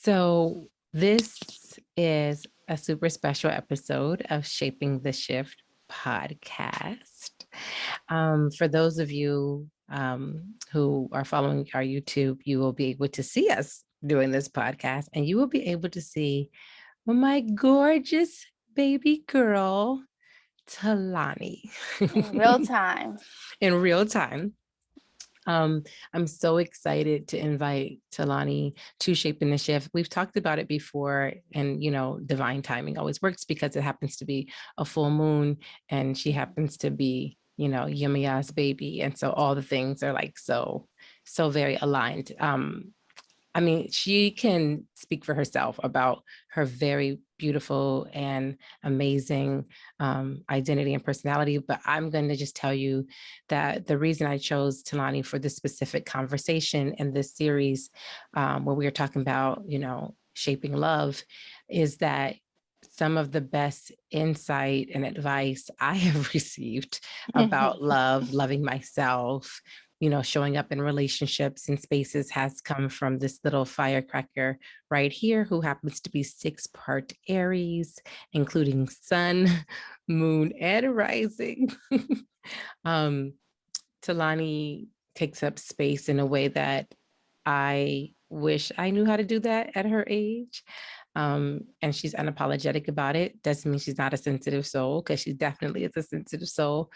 So, this is a super special episode of Shaping the Shift podcast. For those of you who are following our YouTube, you will be able to see us doing this podcast, and you will be able to see my gorgeous baby girl, Talani, In real time. in real time. I'm so excited to invite Talani to Shaping the Shift. We've talked about it before, and divine timing always works because it happens to be a full moon, and she happens to be, Yemiya's baby, and so all the things are like so very aligned. I mean, she can speak for herself about her very beautiful and amazing identity and personality. But I'm going to just tell you that the reason I chose Talani for this specific conversation in this series, where we are talking about, shaping love, is that some of the best insight and advice I have received about love, loving myself, showing up in relationships and spaces has come from this little firecracker right here, who happens to be 6-part Aries, including sun, moon, and rising. um, Talani takes up space in a way that I wish I knew how to do that at her age. And she's unapologetic about it. Doesn't mean she's not a sensitive soul, because she definitely is a sensitive soul.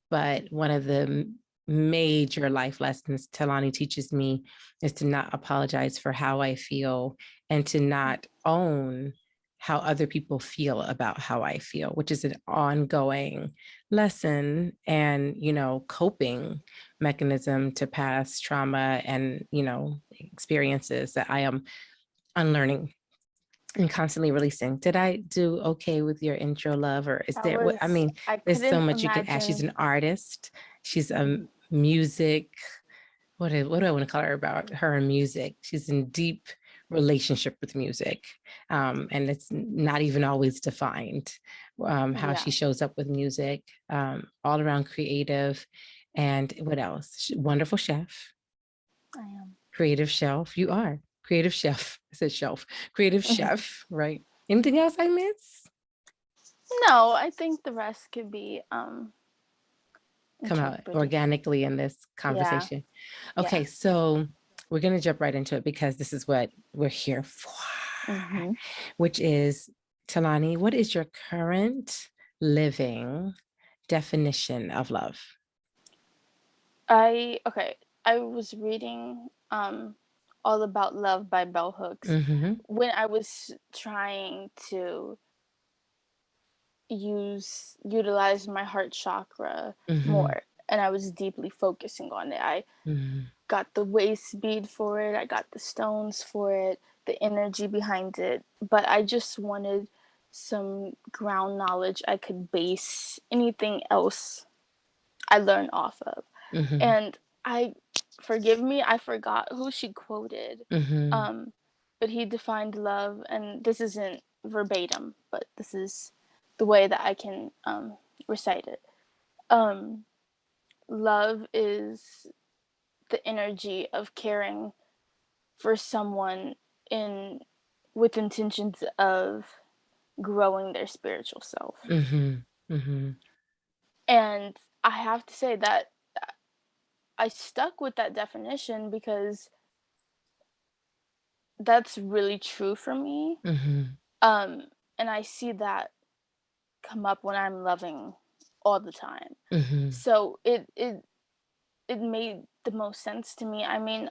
But one of the major life lessons Talani teaches me is to not apologize for how I feel, and to not own how other people feel about how I feel, which is an ongoing lesson and, coping mechanism to past trauma and, experiences that I am unlearning and constantly releasing. Did I do okay with your intro, love? Or is That there what I was, mean, I there's so couldn't much you can ask. She's imagine. an artist. She's a music. What do I want to call her about her music? She's in deep relationship with music. And it's not even always defined how Yeah, she shows up with music, all around creative. And what else? Wonderful chef, I am. creative shelf. You are creative chef. I said shelf, creative chef, right? Anything else I miss? No, I think the rest could be Come out interpreted. organically in this Yeah, conversation. yeah. Okay, so we're going to jump right into it because this is what we're here for, hmm which is, Talani, what is your current living definition of love? I was reading All About Love by Bell Hooks Mm-hmm. when I was trying to utilize my heart chakra Mm-hmm. more, and I was deeply focusing on it. I Mm-hmm. got the waist bead for it, I got the stones for it, the energy behind it, but I just wanted some ground knowledge I could base anything else I learned off of. Mm-hmm. And I forgive me, I forgot who she quoted. Mm-hmm. Um but he defined love, and this isn't verbatim, but this is the way that I can recite it. Um Love is the energy of caring for someone in with intentions of growing their spiritual self. Mm-hmm. Mm-hmm. And I have to say that I stuck with that definition because that's really true for me. Mm-hmm. Um and I see that come up when I'm loving all the time. Mm-hmm. So it made the most sense to me. I mean,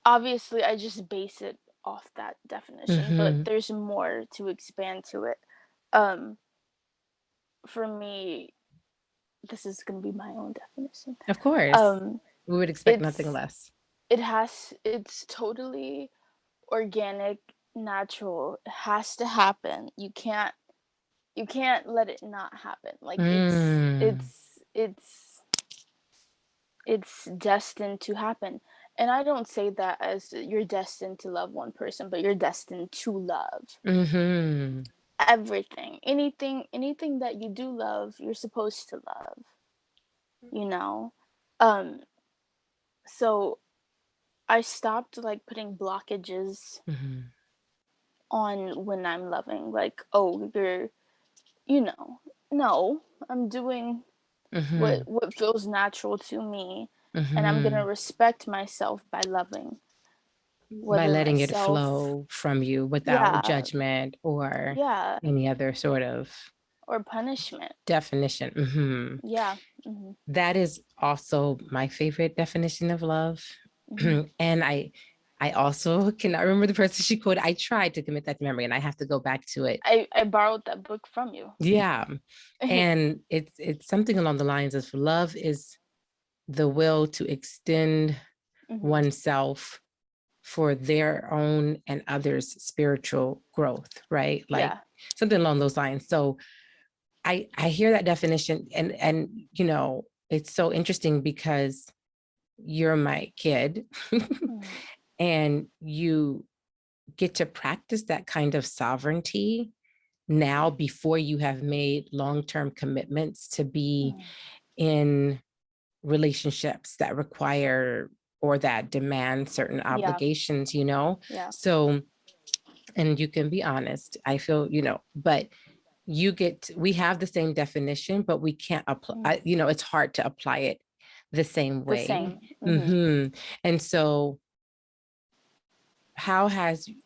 obviously I just base it off that definition, but Mm-hmm. there's more to expand to it. Um for me, this is going to be my own definition. Of course, Um we would expect nothing it's less. it's totally organic, natural. It has to happen. You can't let it not happen. Like Mm. it's destined to happen. And I don't say that as you're destined to love one person, but you're destined to love Mm-hmm. everything. Anything that you do love, you're supposed to love, you know? Um so I stopped like putting blockages Mhm. on when I'm loving. Like, oh, you're, you know, no, I'm doing Mhm. what feels natural to me, and I'm gonna Mhm. respect myself by loving, By whether letting it myself, flow from you without yeah, judgment or yeah, any other sort of or punishment, definition. yeah, mm-hmm, That is also my favorite definition of love. mm-hmm. And I also cannot remember the person she quoted. I tried to commit that to memory and I have to go back to it. I borrowed that book from you. Yeah. And it's something along the lines of love is the will to extend Mm-hmm. oneself for their own and others' spiritual growth, right? Like Yeah. something along those lines. So I hear that definition and you know, it's so interesting because you're my kid Mm. and you get to practice that kind of sovereignty now before you have made long-term commitments to be Mm. in relationships that require or that demand certain Yeah. obligations, you know? Yeah. So, and you can be honest, I feel, you know, but we have the same definition, but we can't Mm. apply, you know, it's hard to apply it the same The way. same. Mm-hmm. And so how has you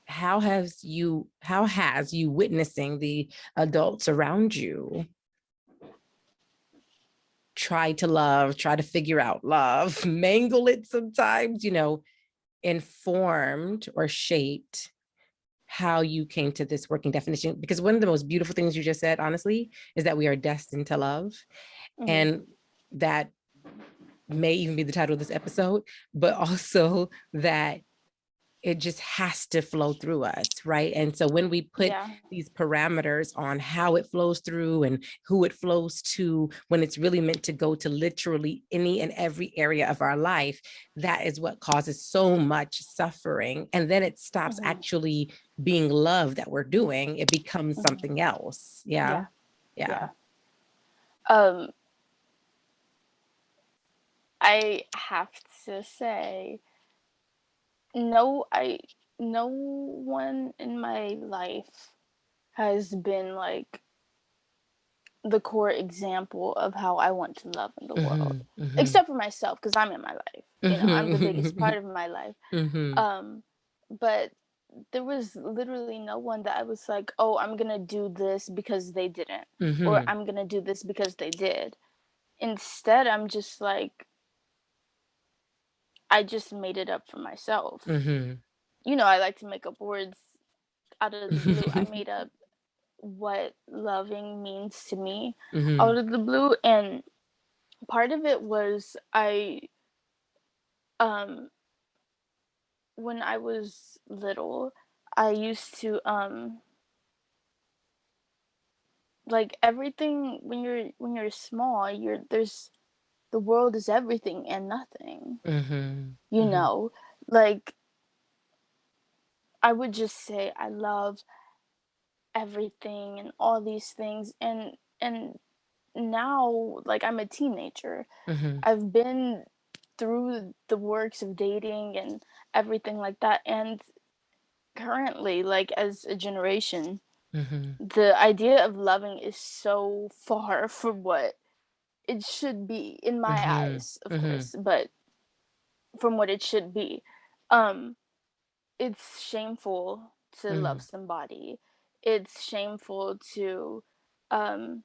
witnessing the adults around you try to figure out love, mangle it sometimes, you know, informed or shaped how you came to this working definition? Because one of the most beautiful things you just said, honestly, is that we are destined to love. Mm-hmm. And that may even be the title of this episode, but also that it just has to flow through us, right? And so when we put Yeah. these parameters on how it flows through and who it flows to, when it's really meant to go to literally any and every area of our life, that is what causes so much suffering. And then it stops Mm-hmm. actually being love that we're doing, it becomes Mm-hmm. something else. Yeah. Yeah. Yeah. Yeah. Um, I have to say, no, no one in my life has been like the core example of how I want to love in the world, Mm-hmm, mm-hmm, except for myself, because I'm in my life. You know, I'm the biggest mm-hmm, part of my life. mm-hmm, Um, but there was literally no one that I was like, oh, I'm gonna do this because they didn't, or mm-hmm, I'm gonna do this because they did. Instead, I'm just like, I just made it up for myself. mm-hmm. You know, I like to make up words out of the blue. I made up what loving means to me Mm-hmm, out of the blue, and part of it was um when I was little, I used to like everything when you're small, there's the world is everything and nothing. mm-hmm, You mm-hmm. know, like I would just say I love everything and all these things, and now like I'm a teenager. Mhm, I've been through the works of dating and everything like that, and currently, like as a generation, mhm, the idea of loving is so far from what it should be in my mhm, eyes, of mhm, course, but from what it should be. Um, it's shameful to love mhm, somebody. It's shameful to um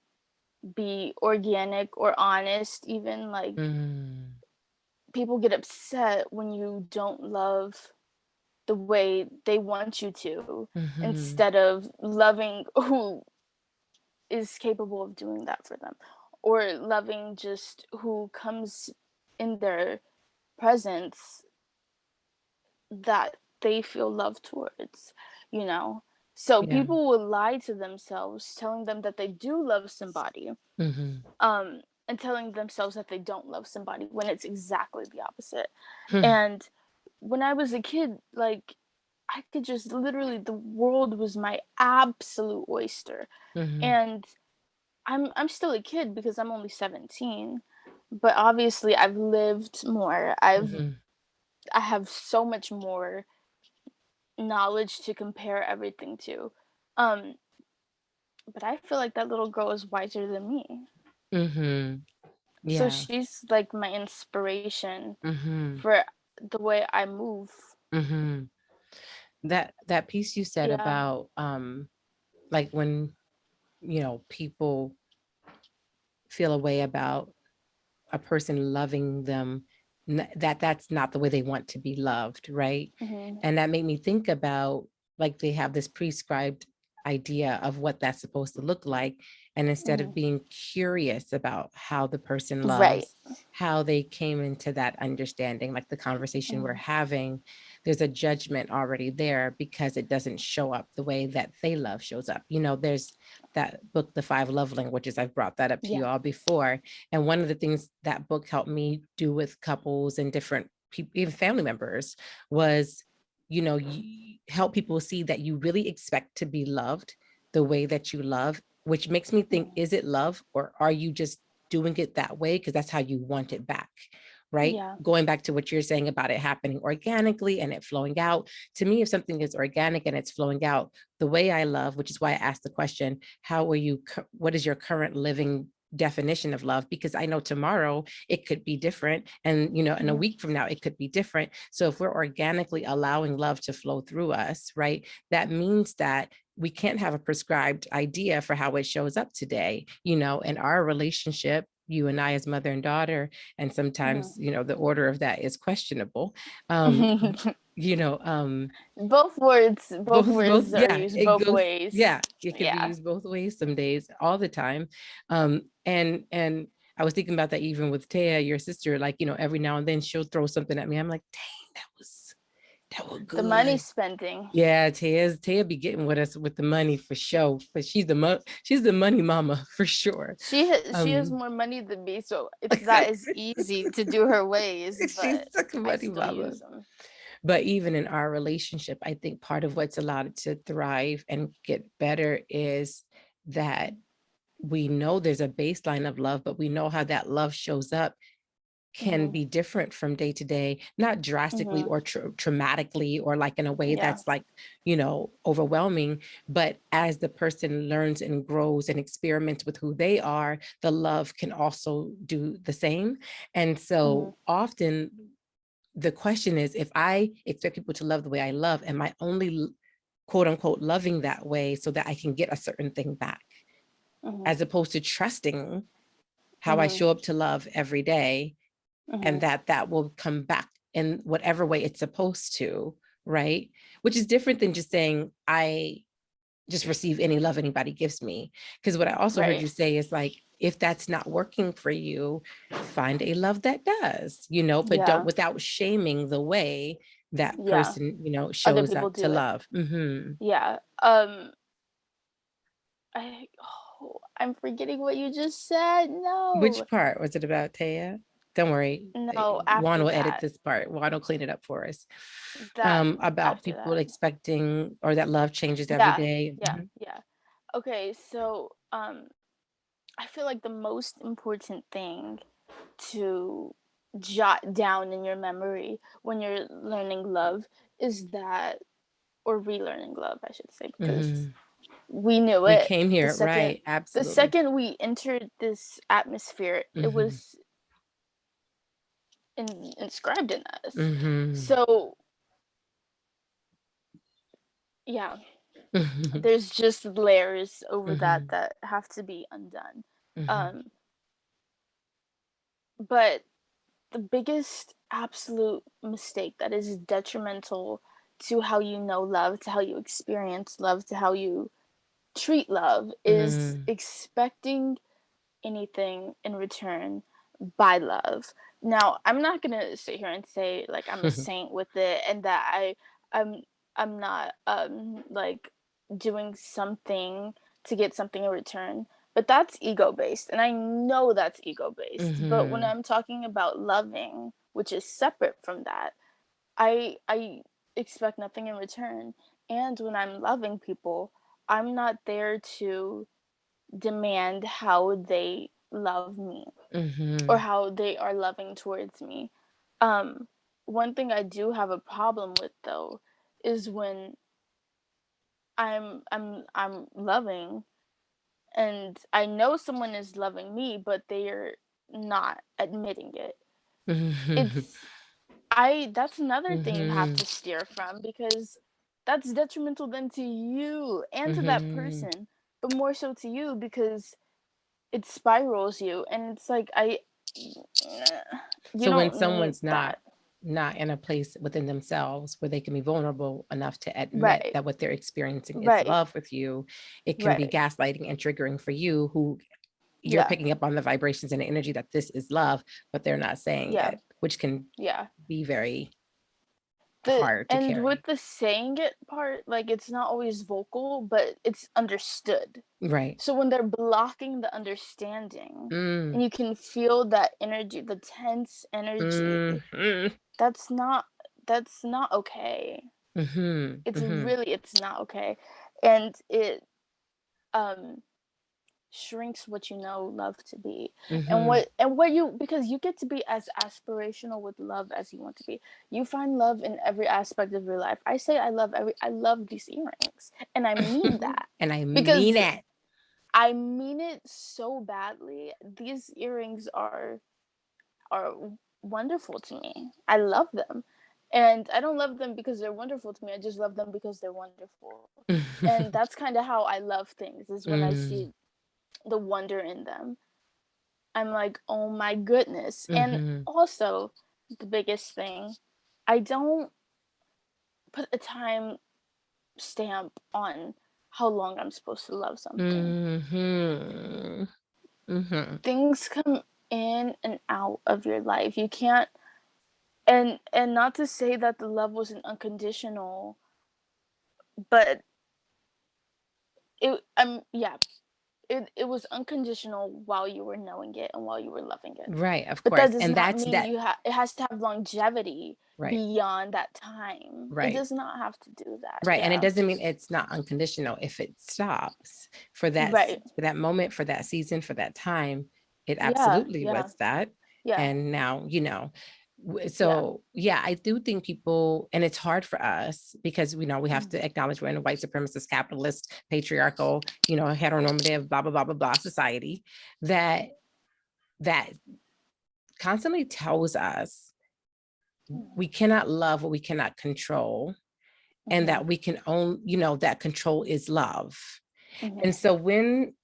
be organic or honest, even like mhm, people get upset when you don't love the way they want you to, mhm, instead of loving who is capable of doing that for them, or loving just who comes in their presence that they feel love towards, you know? So yeah, people will lie to themselves, telling them that they do love somebody, mhm, and telling themselves that they don't love somebody when it's exactly the opposite. hmm, And when I was a kid, like I could just literally the world was my absolute oyster. mhm, And I'm still a kid because I'm only 17, but obviously I've lived more. I've mhm, I have so much more knowledge to compare everything to. Um, but I feel like that little girl is wiser than me. Mhm. So Yeah. she's like my inspiration Mhm. for the way I move. Mhm. That piece you said Yeah. about like when, people feel a way about a person loving them, that's not the way they want to be loved, right? Mhm. And that made me think about, like, they have this prescribed idea of what that's supposed to look like, and instead of Mhm. being curious about how the person Right. loves, how they came into that understanding, like the conversation we're Mhm. having, there's a judgment already there because it doesn't show up the way that they love shows up. There's that book, The Five Love Languages. I've brought that up to Yeah. you all before, and one of the things that book helped me do with couples and different people, even family members, was, help people see that you really expect to be loved the way that you love, which makes me think, Mhm. is it love, or are you just doing it that way because that's how you want it back? Right? Yeah. Going back to what you're saying about it happening organically and it flowing out. To me, if something is organic and it's flowing out the way I love, which is why I asked the question, what is your current living definition of love? Because I know tomorrow it could be different, and in a Mhm. week from now it could be different. So if we're organically allowing love to flow through us, right, that means that we can't have a prescribed idea for how it shows up today, in our relationship, you and I as mother and daughter, and sometimes, the order of that is questionable. um you know Both both, words are yeah, used it both goes, ways. yeah, it can be Yeah. used both ways some days, all the time. And I was thinking about that even with Taya, your sister, like, every now and then she'll throw something at me. I'm like, dang, that was The money good. spending. Yeah, Taya be getting with us with the money for sure. But she's the money mama for sure. She has Um more money than me, so it's not as easy to do her ways, she's but such a I money still mama. use them. But even in our relationship, I think part of what's allowed it to thrive and get better is that we know there's a baseline of love, but we know how that love shows up can Mhm. be different from day to day, not drastically Mhm. or traumatically or like in a way Yeah. that's like, overwhelming. But as the person learns and grows and experiments with who they are, the love can also do the same. And Mhm. so often the question is, if I expect people to love the way I love, am I only quote unquote loving that way so that I can get a certain thing back, Mhm. as opposed to trusting how I Mhm. show up to love every day, and Mhm. that will come back in whatever way it's supposed to, right? Which is different than just saying I just receive any love anybody gives me. Because what I also heard Right. you say is like, if that's not working for you, find a love that does, but don't, Yeah. without shaming the way that Yeah. person, Other shows people up to do it. love. Hmm. Yeah. I'm forgetting what you just said. No. Which part was it about, Taya? Don't worry. No, Juan after will edit that. this part. Juan will clean it up for us. That About after people that. expecting, or that love changes every Yeah. day. Yeah. Yeah. Okay, so I feel like the most important thing to jot down in your memory when you're learning love is that, or relearning love, I should say, because Hmm. we knew We it came the here, second right? Absolutely. we entered this atmosphere. It Hmm. was inscribed in us. Hmm. So yeah, Hmm. there's just layers over that Hmm. that have to be undone. Hmm. Um, but the biggest absolute mistake that is detrimental to how you know love, to how you experience love, to how you treat love is Hmm. expecting anything in return by love. Now, I'm not gonna sit here and say like I'm a saint with it and that I'm I'm not like doing something to get something in return. But that's ego based, and I know that's ego based. But when Hmm. I'm talking about loving, which is separate from that, I expect nothing in return. And when I'm loving people, I'm not there to demand how they love me or Hmm. how they are loving towards me. Um, one thing I do have a problem with though is when I'm loving and I know someone is loving me, but they're not admitting it. Mhm. It's I That's another thing you have Mhm. to steer from, because that's detrimental then to you and to that Mhm. person, but more so to you because it spirals you, and it's like you So when don't need someone's not that. not in a place within themselves where they can be vulnerable enough to admit Right. that what they're experiencing is Right. love with you, it can be Right. gaslighting and triggering for you, who you're Yeah. picking up on the vibrations and the energy that this is love, but they're not saying Yeah. it, which can Yeah. be very The hard to and with carry. the saying it part, like, it's not always vocal, but it's understood. Right. So when they're blocking the understanding Mm, and you can feel that energy, the tense energy, mm, that's not that's not okay. mhm, mhm, It's not okay. And it um shrinks what you know love to be, mhm, and what you because you get to be as aspirational with love as you want to be. You find love in every aspect of your life. I love these earrings, and I mean mhm. that, And I mean because it. I mean it so badly. These earrings are wonderful to me. I love them. And I don't love them because they're wonderful to me. I just love them because they're wonderful. And that's kind of how I love things, is when I Mm, see the wonder in them. I'm like, "Oh my goodness." And mhm, also, the biggest thing, I don't put a time stamp on how long I'm supposed to love something. mhm, mhm. Things come in and out of your life. You can't, and not to say that the love wasn't unconditional, but yeah, it was unconditional while you were knowing it and while you were loving it. Right, of But that course. does And not that's mean that. it has to have longevity Right, beyond that time. It right. does not have to do that. Right. And it Yeah. doesn't mean it's not unconditional. If it stops Right. for that moment, for that season, for that time, it Yeah. absolutely Yeah. was that. Yeah. And now, Yeah. so yeah, I do think people, and it's hard for us because we have Mhm. to acknowledge we're in a white supremacist, capitalist, patriarchal, heteronormative, blah, blah, blah, blah, blah society that that constantly tells us we cannot love what we cannot control, and Mhm. that we can own, that control is love. Mhm. And so when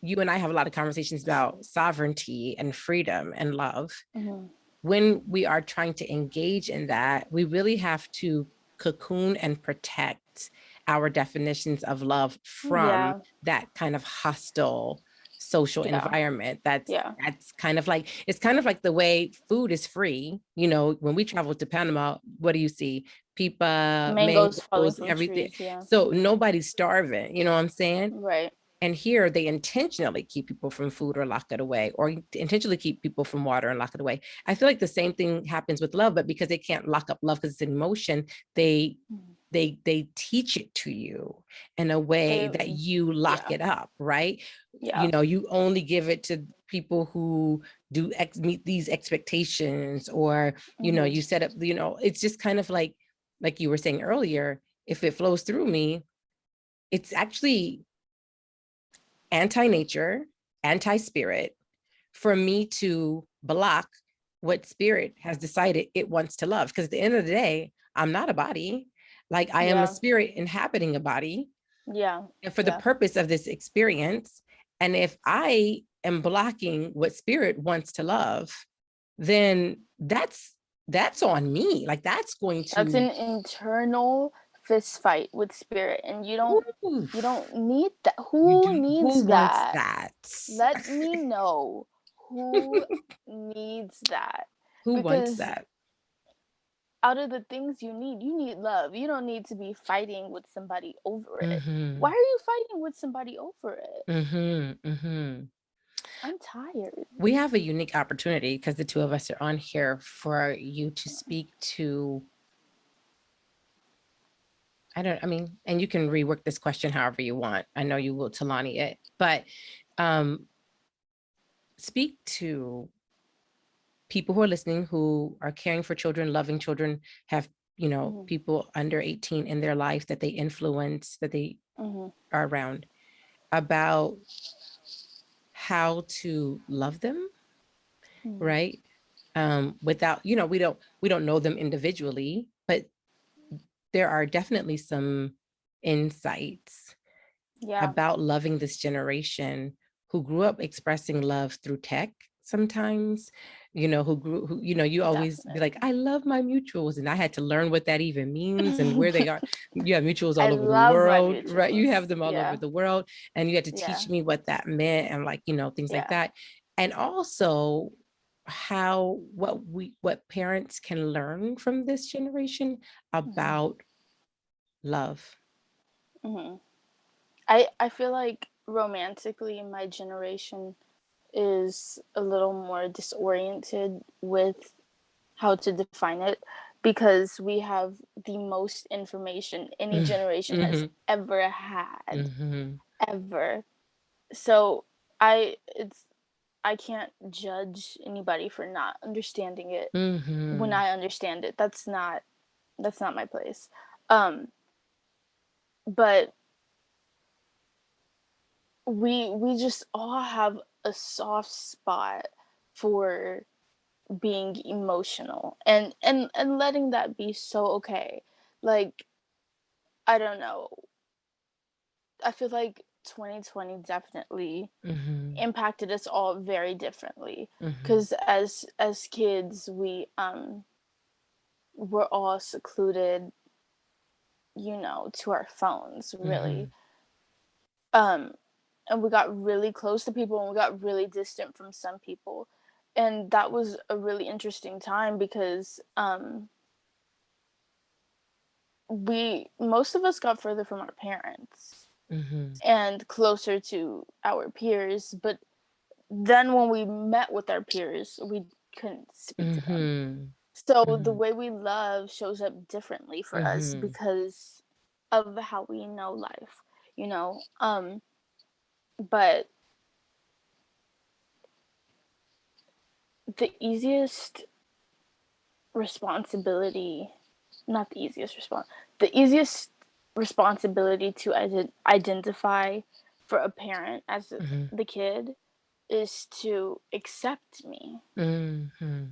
you and I have a lot of conversations about sovereignty and freedom and love, Mhm. when we are trying to engage in that, we really have to cocoon and protect our definitions of love from Yeah. that kind of hostile social Yeah. environment. That's Yeah. that's kind of like, it's kind of like the way food is free. When we travel to Panama, what do you see? Pipa, Mangoes falling mangoes, from everything. trees. Yeah. So nobody's starving, you know what I'm saying? Right. And here they intentionally keep people from food or lock it away, or intentionally keep people from water and lock it away. I feel like the same thing happens with love, but because they can't lock up love because it's an emotion, they Mhm. they teach it to you in a way They. that you lock Yeah. it up, right? Yeah. You only give it to people who meet these expectations, or Mhm. you set up, it's just kind of like you were saying earlier, if it flows through me, it's actually anti-nature, anti-spirit, for me to block what spirit has decided it wants to love. Because at the end of the day, I'm not a body. Like, I am a Yeah. spirit inhabiting a body, Yeah. and for the Yeah. purpose of this experience. And if I am blocking what spirit wants to love, then that's on me. Like, that's going That's to, an internal fist fight with spirit, and you oof, don't need that. you Who do. Who needs wants that? that? Let me know who needs that. Who wants Because that? out of the things you need love. You don't need to be fighting with somebody over it. Why Mm-hmm. are you fighting with somebody over it? Mm-hmm. Mm-hmm. I'm tired. We have a unique opportunity because the two of us are on here for you to speak to, I mean, and you can rework this question however you want. I know you will Talani it, but um, speak to people who are listening who are caring for children, loving children, have, Mhm. people under 18 in their life that they influence, that they Mhm. are around, about how to love them, Mhm. right? Without, we don't know them individually, but there are definitely some insights Yeah, about loving this generation who grew up expressing love through tech sometimes, you always be like, definitely. I love my mutuals. And I had to learn what that even means and where they are. You have mutuals I all over the love my world, right? You have mutuals. them all over Yeah. the world. And you had to Yeah. teach me what that meant and like, things like Yeah. that. And also what parents can learn from this generation Mhm. about love. Mhm. I feel like romantically my generation is a little more disoriented with how to define it because we have the most information any generation has Mm-hmm. ever had, Mm-hmm. ever. So it's I can't judge anybody for not understanding it when Mm-hmm. I understand it. That's not my place. Um but we just all have a soft spot for being emotional and letting that be so okay. Like, I don't know. I feel like 2020 definitely Mm-hmm. impacted us all very differently Mm-hmm. cuz as kids we were all secluded, to our phones really. Mm-hmm. Um and we got really close to people and we got really distant from some people. And that was a really interesting time because we most of us got further from our parents Mm-hmm. and closer to our peers, but then when we met with our peers we couldn't speak to them. Mm-hmm. So the Mm-hmm. way we love shows up differently for us Mm-hmm. because of how we know life, you know but the easiest responsibility not the easiest response the easiest responsibility to identify for a parent as Mm-hmm. the kid is to accept me. Mm-hmm.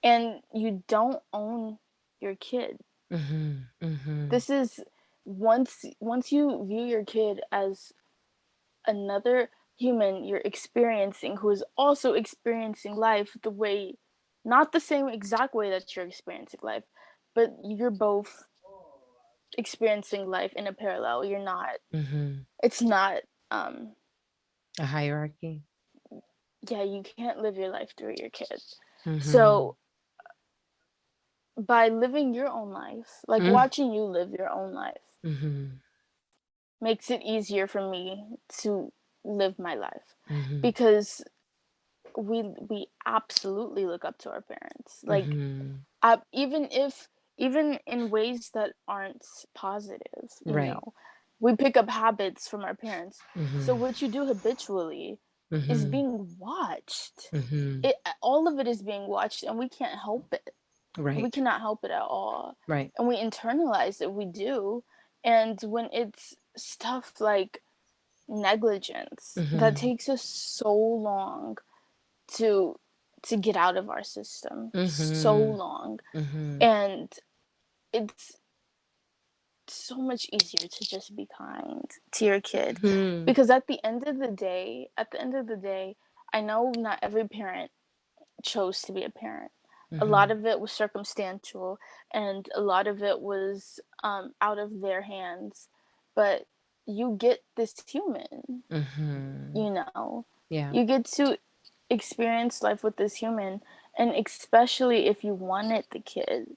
And you don't own your kid. Mm-hmm. Mm-hmm. This is once you view your kid as another human you're experiencing who is also experiencing life the way not the same exact way that you're experiencing life, but you're both experiencing life in a parallel. You're not Mm-hmm. it's not um A hierarchy. yeah, you can't live your life through your kid. Mm-hmm. So by living your own life, like watching you live your own life, Mm-hmm. makes it easier for me to live my life Mm-hmm. because we absolutely look up to our parents. Like, Mm-hmm. even in ways that aren't positive, Right. we pick up habits from our parents. So Mm-hmm. what you do habitually is Mm-hmm. being watched. Mm-hmm. It all of it is being watched, and we can't help it. We Right. cannot help it at all. Right. And we internalize it, we do. And when it's stuff like negligence that Mm-hmm. takes us so long to get out of our system, so Mm-hmm. long. Mm-hmm. And it's so much easier to just be kind to your kid Mm-hmm. because at the end of the day, I know not every parent chose to be a parent. A lot Mm-hmm. of it was circumstantial and a lot of it was out of their hands. But you get this human, Mm-hmm. you know, Yeah. you get to experience life with this human. And especially if you want the kid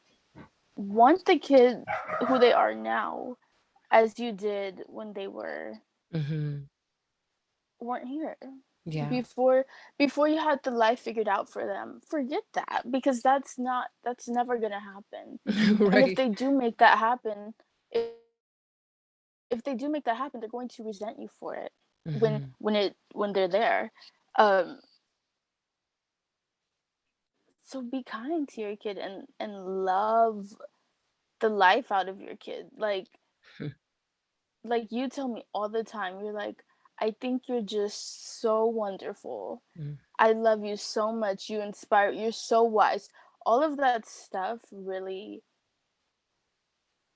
who they are now as you did when they Mm-hmm. weren't here Yeah. before you had the life figured out for them. Forget that because that's never gonna happen. And if Right. they do make that happen, if they do make that happen, they're going to resent you for it Mm-hmm. when they're there. um So be kind to your kid and love the life out of your kid. Like you tell me all the time, you're like, I think you're just so wonderful. Mm, I love you so much. You inspire, you're so wise. All of that stuff really,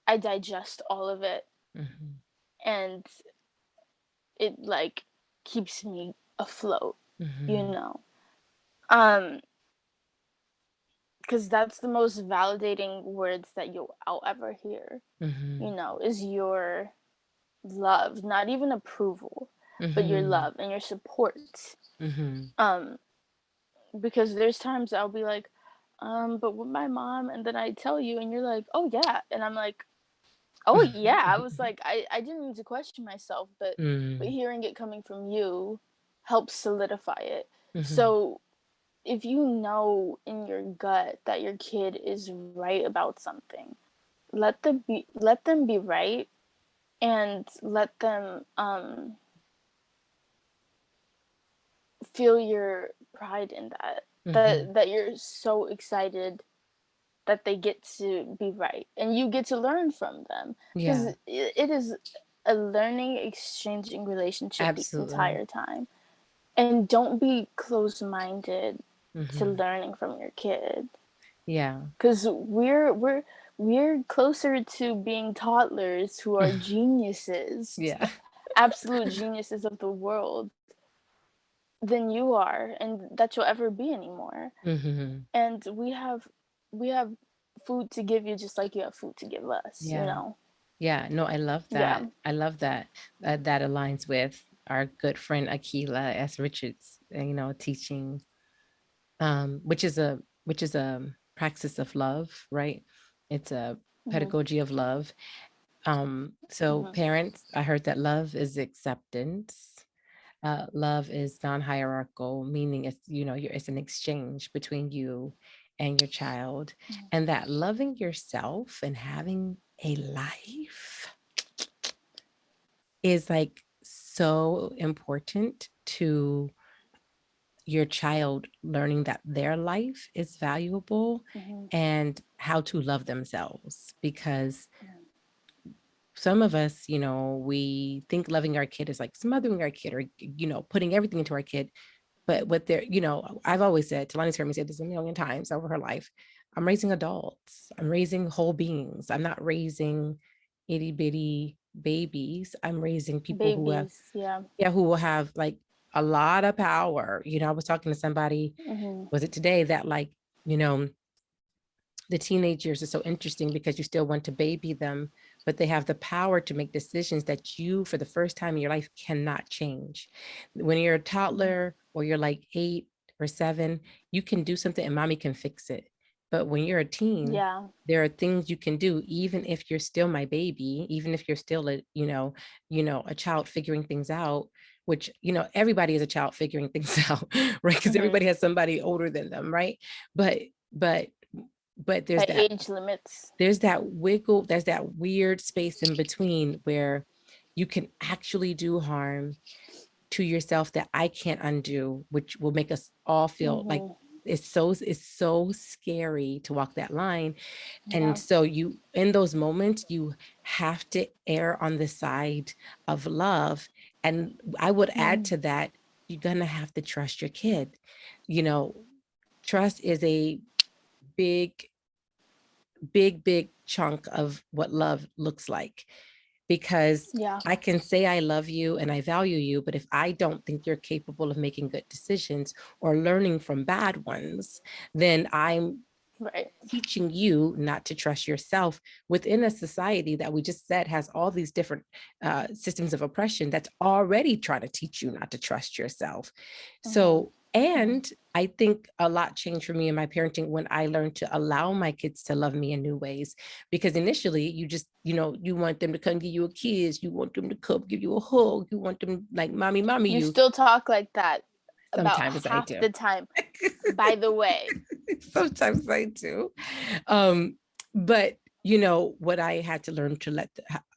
I digest all of it, mhm, and it like keeps me afloat, you mhm, know. Um because that's the most validating words that I'll ever hear, mhm, is your love, not even approval, but your mhm, love and your support. mhm, Um, because there's times I'll be like, but with my mom, and then I tell you, and you're like, oh yeah, and I'm like, oh yeah. I was like, I didn't need to question myself, but mm, hearing it coming from you helps solidify it. mhm. So if you know in your gut that your kid is right about something, let them be right, and let them feel your pride in that, Mhm. that you're so excited that they get to be right and you get to learn from them, because Yeah, it is a learning, exchanging relationship the absolutely. entire time. And don't be closed-minded to Mhm. learning from your kid, Yeah. because we're closer to being toddlers who are geniuses, Yeah. absolute geniuses of the world, than you are and that you'll ever be anymore. Mhm. And we have food to give you just like you have food to give us, you Yeah. know. Yeah. No, I love Yeah. that. I love that. That aligns with our good friend Akila S. Richards, teaching, which is a praxis of love, right? It's a Hmm. pedagogy of love. So Hmm. parents, I heard that love is acceptance. Love is non-hierarchical, meaning it's an exchange between you and your child, and that loving yourself and having a life is like so important to your child learning that their life is valuable Hmm. and how to love themselves, because some of us, we think loving our kid is like smothering our kid or, putting everything into our kid. But what they're, I've always said, Talani's heard me say this a million times over her life, I'm raising adults. I'm raising whole beings. I'm not raising itty bitty babies. I'm raising people who have, Babies, yeah. yeah, who will have like a lot of power. I was talking to somebody, Hmm. was it today, that like, you know, the teenage years are so interesting because you still want to baby them, but they have the power to make decisions that you, for the first time in your life, cannot change. When you're a Hmm. toddler or you're like 8 or 7, you can do something and mommy can fix it. But when you're a teen, Yeah. there are things you can do, even if you're still my baby, even if you're still a child figuring things out, which, everybody is a child figuring things out, right? Because Hmm. everybody has somebody older than them, right? But but but By age limits. there's that weird space in between where you can actually do harm to yourself that I can't undo, which will make us all feel like Hmm. it's so scary to walk that line. And Yeah. so you, in those moments, you have to err on the side of love. And I would add Hmm. to that, you're gonna have to trust your kid. You know, trust is a big big chunk of what love looks like, because Yeah. I can say I love you and I value you, but if I don't think you're capable of making good decisions or learning from bad ones, then I'm Right. teaching you not to trust yourself within a society that we just said has all these different systems of oppression that's already trying to teach you not to trust yourself. Hmm. So, and I think a lot changed for me in my parenting when I learned to allow my kids to love me in new ways. Because initially, you just, you want them to come give you a kiss, you want them to come give you a hug, you want them like mommy You you. still talk like that about Sometimes I half do. the time, by the way. Sometimes I do. Um, but what I had to learn to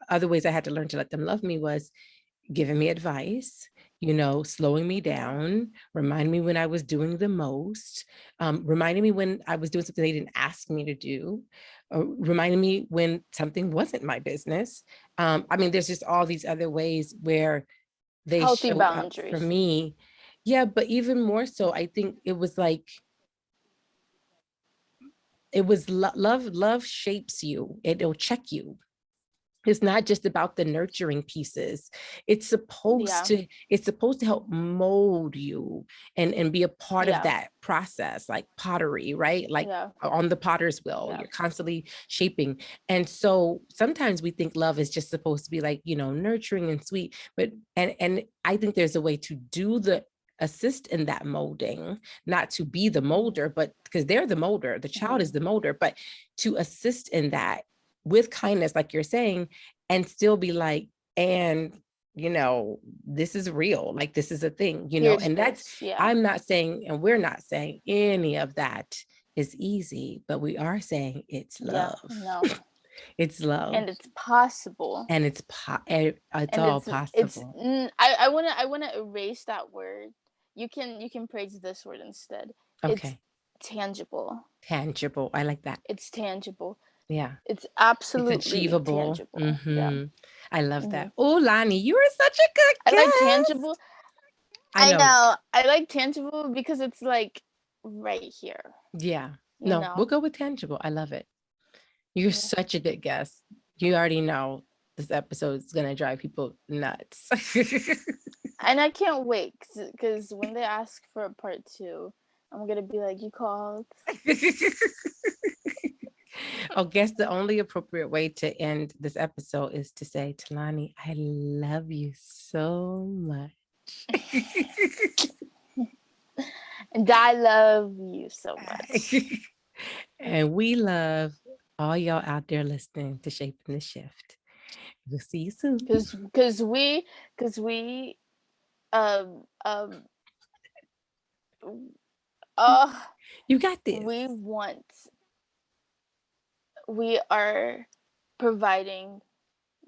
other ways I had to learn to let them love me was giving me advice, slowing me down, reminding me when I was doing the most, reminding me when I was doing something they didn't ask me to do, reminding me when something wasn't my business. I mean, there's just all these other ways where they Healthy showed up for boundaries. me. Yeah, but even more so, I think it was like, it was love shapes you. It'll check you. It's not just about the nurturing pieces. Yeah. It's supposed to help mold you and be a part of Yeah. that process, like pottery, right? Like Yeah. on the potter's wheel, Yeah. you're constantly shaping. And so sometimes we think love is just supposed to be like, nurturing and sweet, but and I think there's a way to do the assist in that molding, not to be the molder, but because they're the molder, the child is the molder, but to assist in that with kindness, like you're saying, and still be like, and this is real, like this is a thing, Here's and that's, this. Yeah. I'm not saying, and we're not saying any of that is easy, but we are saying it's Yeah. love. No. It's love. And it's possible. And it's And all it's possible. I wanna erase that word. You can praise this word instead. It's Okay. tangible. Tangible. I like that. It's tangible. Yeah. It's It's absolutely achievable. tangible. Yeah. I love Hmm. that. Oh, Lani, you are such a good I like tangible. guest. I I know. know. I like tangible because it's like right here. Yeah. You No, we'll know. go with tangible. I love it. You're Yeah. such a good guest. You already know this episode is going to drive people nuts. And I can't wait because when they ask for a part two, I'm gonna be like, you called. I guess the only appropriate way to end this episode is to say, Talani, I love you so much. And I love you so much. And we love all y'all out there listening to Shaping the Shift. We'll see you soon. Because we um um uh You got this. we are providing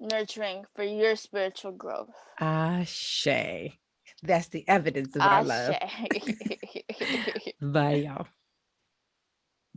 nurturing for your spiritual growth. Ashe. That's the evidence of our Ashe. love. Bye, y'all.